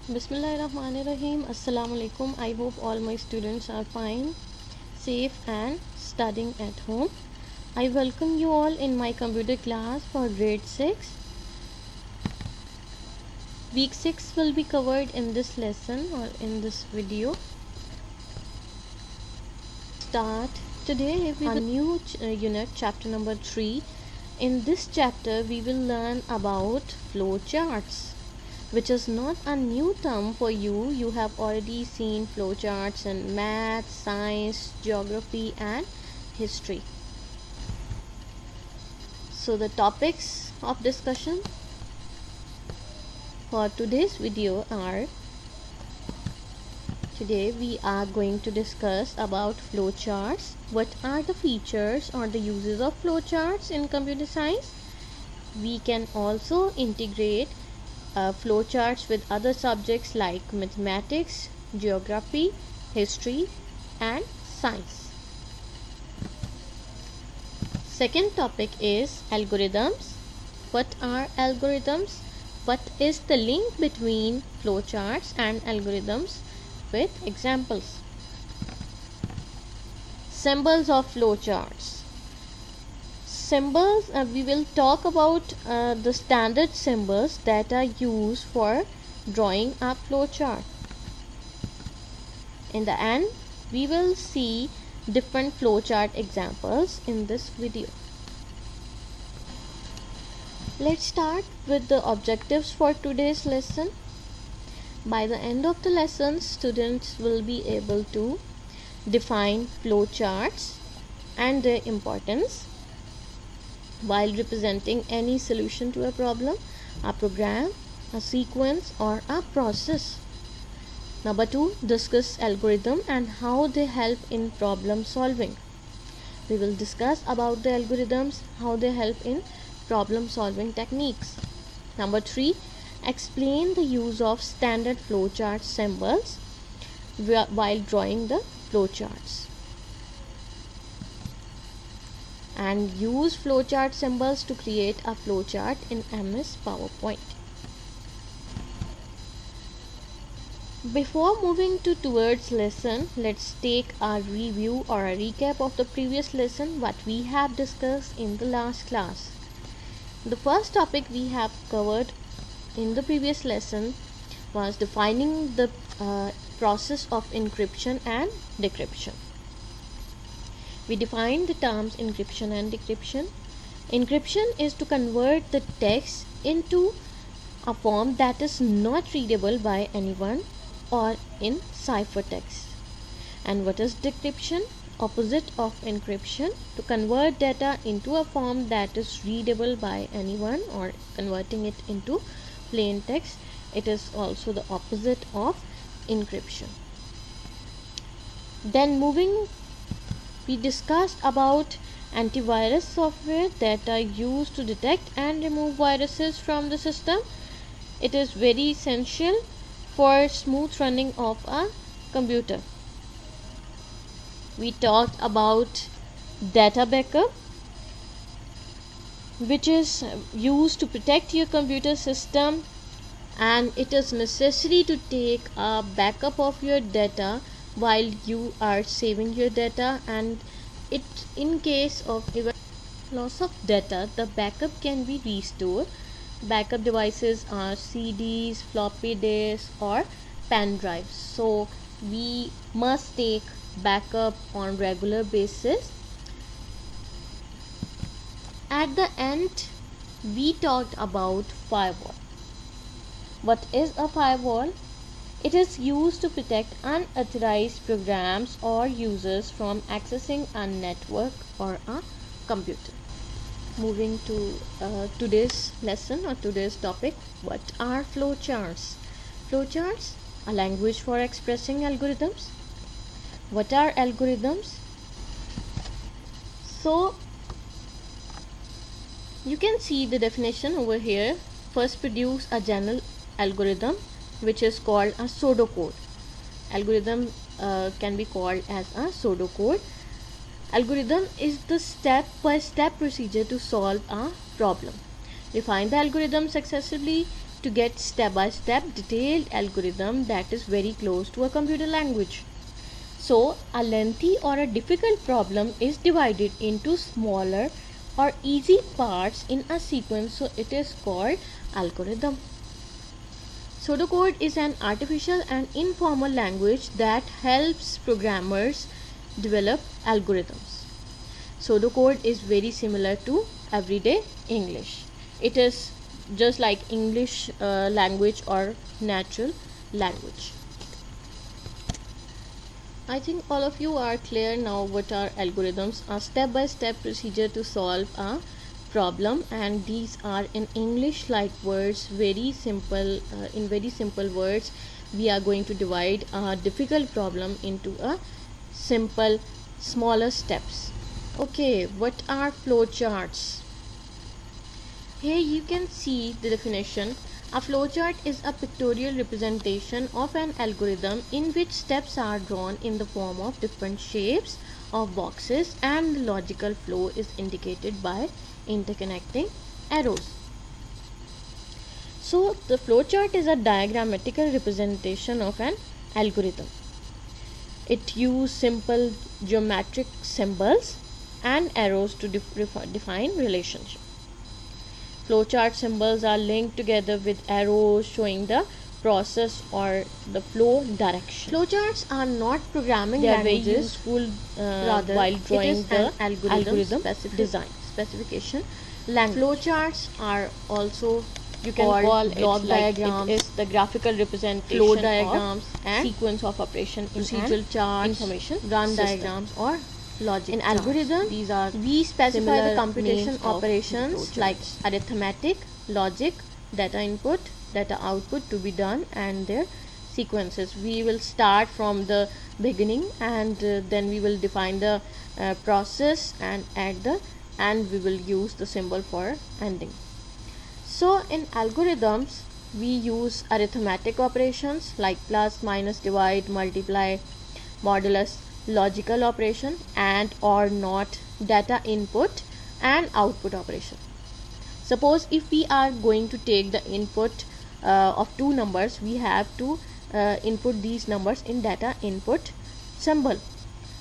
Bismillahirrahmanirrahim. Assalamu alaikum. I hope all my students are fine, safe and studying at home. I welcome you all in my computer class for grade 6. Week 6 will be covered in this lesson or in this video. Start today with a new unit, chapter number 3. In this chapter we will learn about flowcharts, which is not a new term for you. You have already seen flowcharts in math, science, geography and history. So the topics of discussion for today's video are, today we are going to discuss about flowcharts. What are the features or the uses of flowcharts in computer science? We can also integrate flowcharts with other subjects like mathematics, geography, history and science. Second topic is algorithms. What are algorithms? What is the link between flowcharts and algorithms with examples? Symbols of flowcharts. Symbols, we will talk about the standard symbols that are used for drawing a flowchart. In the end, we will see different flowchart examples in this video. Let's start with the objectives for today's lesson. By the end of the lesson, students will be able to define flowcharts and their importance while representing any solution to a problem, a program, a sequence or a process. Number 2, discuss algorithm and how they help in problem solving. We will discuss about the algorithms, how they help in problem solving techniques. Number 3, explain the use of standard flowchart symbols while drawing the flowcharts, and use flowchart symbols to create a flowchart in MS PowerPoint. Before moving towards lesson, let's take a review or a recap of the previous lesson, what we have discussed in the last class. The first topic we have covered in the previous lesson was defining the process of encryption and decryption. We defined the terms encryption and decryption. Encryption is to convert the text into a form that is not readable by anyone or in ciphertext. And what is decryption? Opposite of encryption, to convert data into a form that is readable by anyone or converting it into plain text. It is also the opposite of encryption. Then we discussed about antivirus software that are used to detect and remove viruses from the system. It is very essential for smooth running of a computer. We talked about data backup, which is used to protect your computer system, and it is necessary to take a backup of your data while you are saving your data, and it, in case of loss of data, the backup can be restored. Backup devices are CDs, floppy disks or pen drives, so we must take backup on regular basis. At the end, we talked about firewall. What is a firewall? It is used to protect unauthorized programs or users from accessing a network or a computer. Moving to today's lesson or today's topic, what are flowcharts? Flowcharts, a language for expressing algorithms. What are algorithms? So you can see the definition over here. First, produce a general algorithm which is called a pseudocode. Algorithm can be called as a pseudocode. Algorithm is the step-by-step procedure to solve a problem. Define the algorithm successfully to get step-by-step detailed algorithm that is very close to a computer language. So a lengthy or a difficult problem is divided into smaller or easy parts in a sequence, so it is called algorithm. Pseudocode is an artificial and informal language that helps programmers develop algorithms. Pseudocode is very similar to everyday English. It is just like English language or natural language. I think all of you are clear now what are algorithms, a step-by-step procedure to solve a problem, and these are in English like words, very simple. In very simple words, we are going to divide a difficult problem into a simple, smaller steps. Okay, what are flowcharts? Here you can see the definition. A flowchart is a pictorial representation of an algorithm in which steps are drawn in the form of different shapes of boxes, and the logical flow is indicated by interconnecting arrows. So the flowchart is a diagrammatical representation of an algorithm. It uses simple geometric symbols and arrows to define relationship. Flowchart symbols are linked together with arrows showing the process or the flow direction. Flowcharts are not programming languages. They are very useful while drawing the algorithm specification language. Flowcharts are also you can call block diagrams. It is the graphical representation flow diagrams and sequence of operation, procedural charts, information run diagrams or logic. In algorithm, these are we specify the computation operations like arithmetic, logic, data input, data output to be done, and their sequences. We will start from the beginning, and then we will define the process and we will use the symbol for ending. So in algorithms, we use arithmetic operations like plus, minus, divide, multiply, modulus, logical operation, and or not, data input and output operation. Suppose if we are going to take the input of two numbers, we have to input these numbers in data input symbol,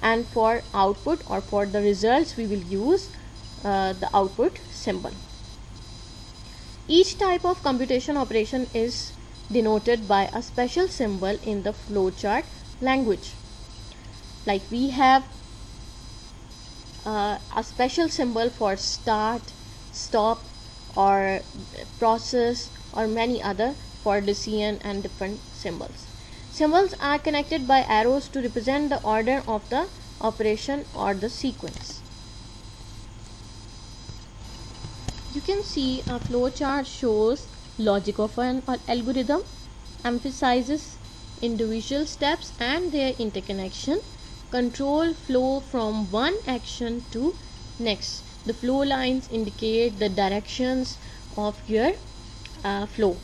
and for output or for the results we will use the output symbol. Each type of computation operation is denoted by a special symbol in the flowchart language. Like we have a special symbol for start, stop, or process, or many other for decision and different symbols. Symbols are connected by arrows to represent the order of the operation or the sequence. You can see a flowchart shows logic of an algorithm, emphasizes individual steps and their interconnection, control flow from one action to next. The flow lines indicate the directions of your flow.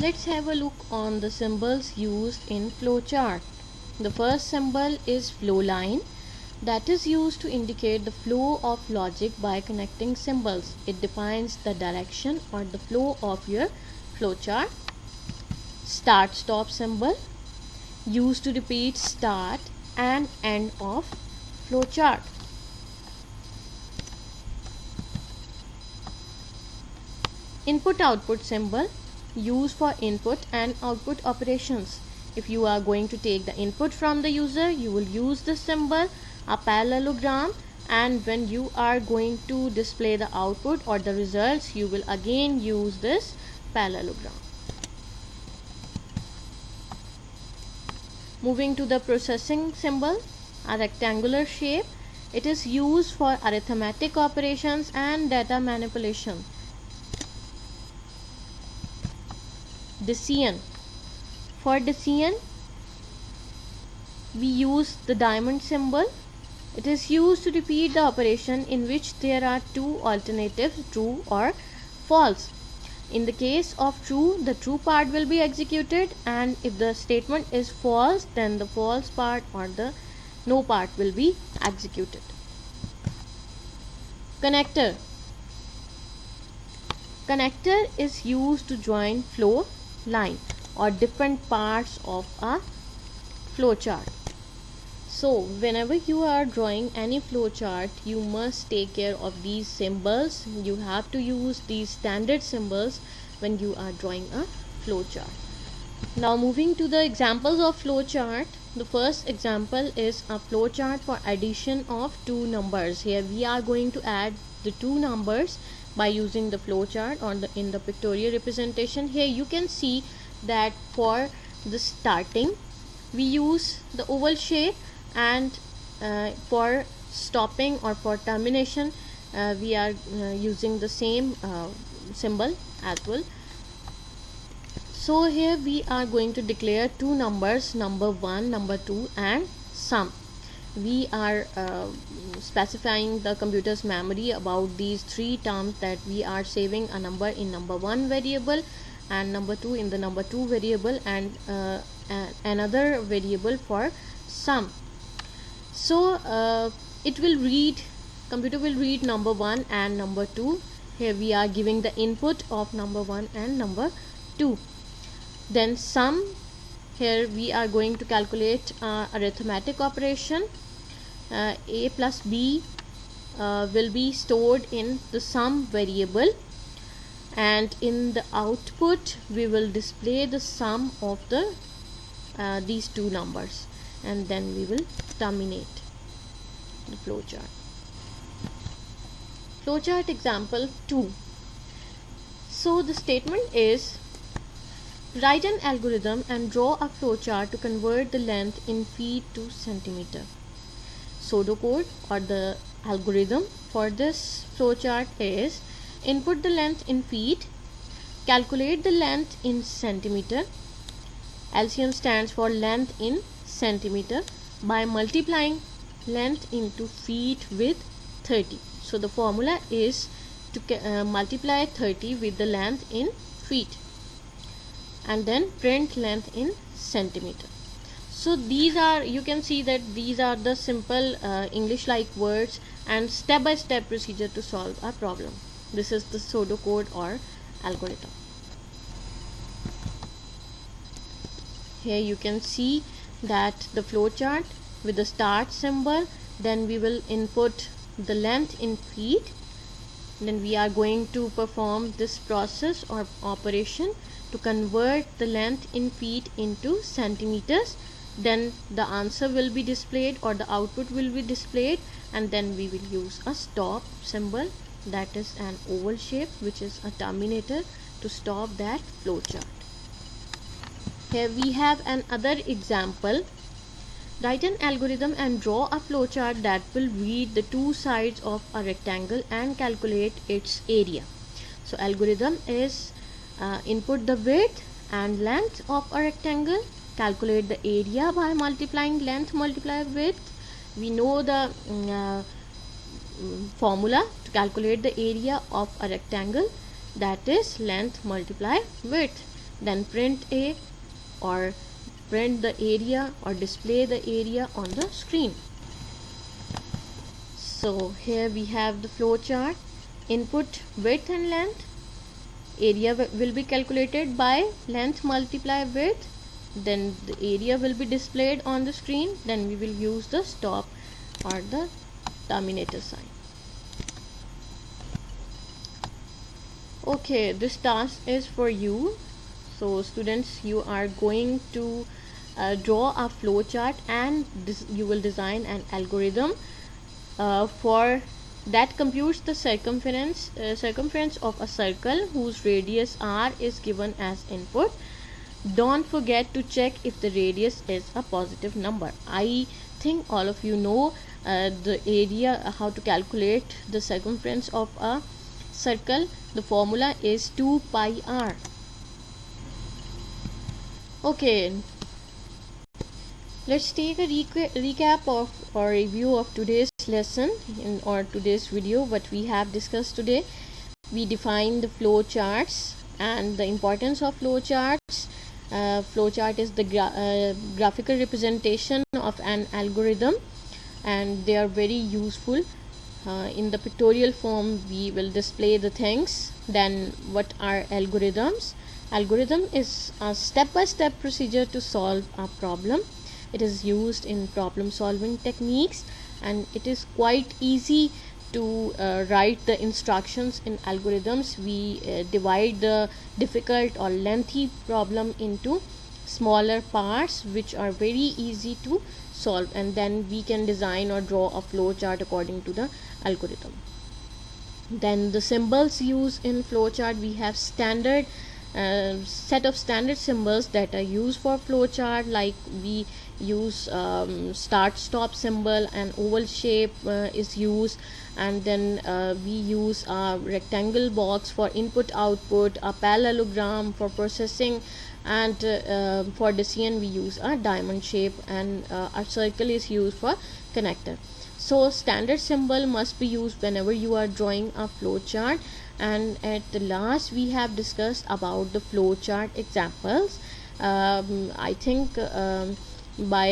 Let's have a look on the symbols used in flowchart. The first symbol is flow line, that is used to indicate the flow of logic by connecting symbols. It defines the direction or the flow of your flowchart. Start stop symbol, used to repeat start and end of flowchart. Input output symbol, used for input and output operations. If you are going to take the input from the user, you will use this symbol, a parallelogram, and when you are going to display the output or the results, you will again use this parallelogram. Moving to the processing symbol, a rectangular shape. It is used for arithmetic operations and data manipulation. Decision. For decision, we use the diamond symbol. It is used to repeat the operation in which there are two alternatives, true or false. In the case of true, the true part will be executed, and if the statement is false, then the false part or the no part will be executed. Connector. Connector is used to join flow line or different parts of a flowchart. So whenever you are drawing any flowchart, you must take care of these symbols. You have to use these standard symbols when you are drawing a flowchart. Now moving to the examples of flowchart. The first example is a flowchart for addition of two numbers. Here we are going to add the two numbers by using the flowchart or in the pictorial representation. Here you can see that for the starting we use the oval shape, and for stopping or for termination we are using the same symbol as well. So here we are going to declare two numbers, number 1, number 2, and sum. We are specifying the computer's memory about these three terms, that we are saving a number in number 1 variable and number 2 in the number 2 variable, and another variable for sum. So computer will read number 1 and number 2. Here we are giving the input of number 1 and number 2. Then sum, here we are going to calculate arithmetic operation. A plus b will be stored in the sum variable, and in the output we will display the sum of the these two numbers, and then we will terminate the flowchart. Flowchart example 2. So the statement is, write an algorithm and draw a flowchart to convert the length in feet to centimeter. Pseudocode or the algorithm for this flowchart is: input the length in feet, calculate the length in centimeter. LCM stands for length in centimeter, by multiplying length into feet with 30. So the formula is to multiply 30 with the length in feet, and then print length in centimeter. So these are, you can see that these are the simple English like words and step by step procedure to solve a problem. This is the pseudocode or algorithm. Here you can see that the flowchart with the start symbol, then we will input the length in feet, then we are going to perform this process or operation to convert the length in feet into centimeters. Then the answer will be displayed or the output will be displayed, and then we will use a stop symbol, that is an oval shape which is a terminator, to stop that flowchart. Here we have another example. Write an algorithm and draw a flowchart that will read the two sides of a rectangle and calculate its area. So algorithm is input the width and length of a rectangle, calculate the area by multiplying length multiply width. We know the formula to calculate the area of a rectangle, that is length multiply width. Then print a or print the area or display the area on the screen. So here we have the flowchart. Input width and length, area will be calculated by length multiply width, then the area will be displayed on the screen, then we will use the stop or the terminator sign. Okay, this task is for you. So students, you are going to draw a flowchart and you will design an algorithm for that computes the circumference of a circle whose radius r is given as input. Don't forget to check if the radius is a positive number. I think all of you know the area, how to calculate the circumference of a circle. The formula is 2 pi r. Okay, let's take a recap of or review of today's lesson or today's video. What we have discussed today, we defined the flow charts and the importance of flow charts. Flowchart is the graphical representation of an algorithm, and they are very useful In the pictorial form we will display the things. Then what are algorithms? Algorithm is a step-by-step procedure to solve a problem. It is used in problem solving techniques, and it is quite easy to write the instructions in algorithms. We divide the difficult or lengthy problem into smaller parts which are very easy to solve, and then we can design or draw a flow chart according to the algorithm. Then the symbols used in flowchart, we have standard set of standard symbols that are used for flowchart, like we use start stop symbol, and oval shape is used, and then we use a rectangle box for input output, a parallelogram for processing, and for decision we use a diamond shape, and a circle is used for connector. So standard symbol must be used whenever you are drawing a flowchart. And at the last we have discussed about the flowchart examples. I think by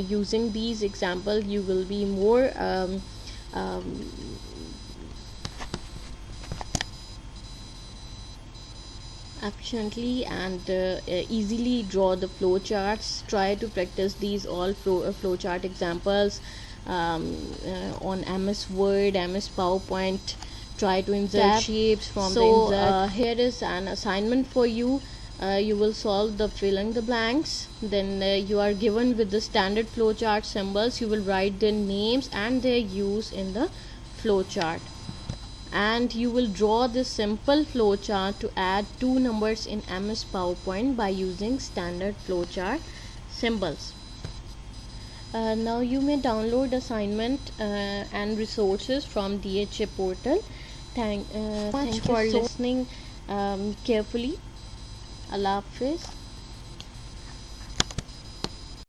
using these examples you will be more efficiently and easily draw the flowcharts. Try to practice these all flowchart examples on MS Word, MS PowerPoint. Try to insert shapes from the insert. Here is an assignment for you. You will solve the fill in the blanks. Then you are given with the standard flowchart symbols. You will write their names and their use in the flowchart, and you will draw this simple flowchart to add two numbers in MS PowerPoint by using standard flowchart symbols. Now you may download assignment and resources from DHA portal. Thank you for listening carefully. Allah Hafiz.